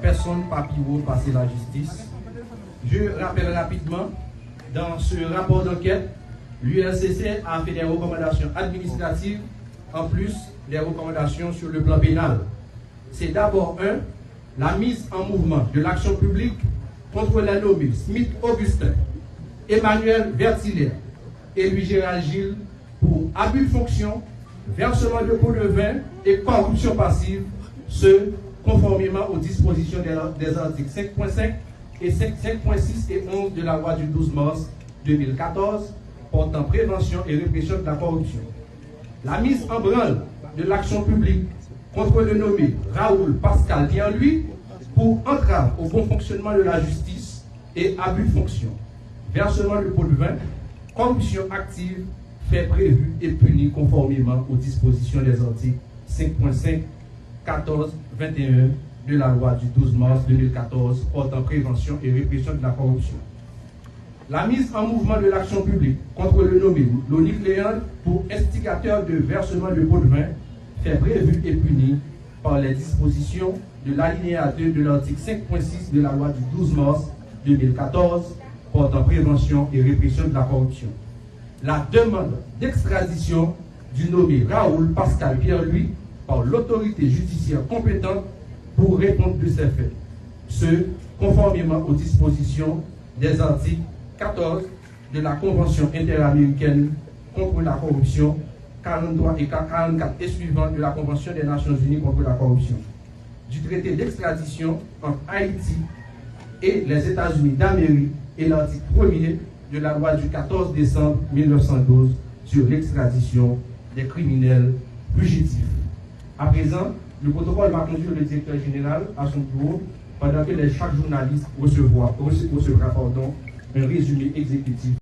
Personne pas pire passer la justice. Je rappelle rapidement, dans ce rapport d'enquête, l'ULCC a fait des recommandations administratives, en plus des recommandations sur le plan pénal. C'est d'abord la mise en mouvement de l'action publique contre les nommés Smith Augustin, Emmanuel Vertilaire et Louis-Gérald Gilles pour abus de fonction, versement de pots de vin et corruption passive, ce conformément aux dispositions des articles 5.5 et 5.6 et 11 de la loi du 12 mars 2014 portant prévention et répression de la corruption. La mise en branle de l'action publique contre le nommé Raoul Pascal Pierre-Louis pour entrave au bon fonctionnement de la justice et abus de fonction, versement de pots de vin, corruption active, fait prévu et puni conformément aux dispositions des articles 5.5, 14, 21 de la loi du 12 mars 2014 portant prévention et répression de la corruption. La mise en mouvement de l'action publique contre le nommé Lonique Léon pour instigateur de versement de pots de vin fait prévu et puni par les dispositions de l'alinéa 2 de l'article 5.6 de la loi du 12 mars 2014 portant prévention et répression de la corruption. La demande d'extradition du nommé Raoul Pascal Pierre-Louis par l'autorité judiciaire compétente pour répondre de ces faits. Ce, conformément aux dispositions des articles 14 de la Convention interaméricaine contre la corruption, 43 et 44 et suivants de la Convention des Nations Unies contre la corruption, du traité d'extradition entre Haïti et les États-Unis d'Amérique et l'article 1er de la loi du 14 décembre 1912 sur l'extradition des criminels fugitifs. À présent, le protocole va conduire le directeur général à son bureau pendant que chaque journaliste recevra un résumé exécutif.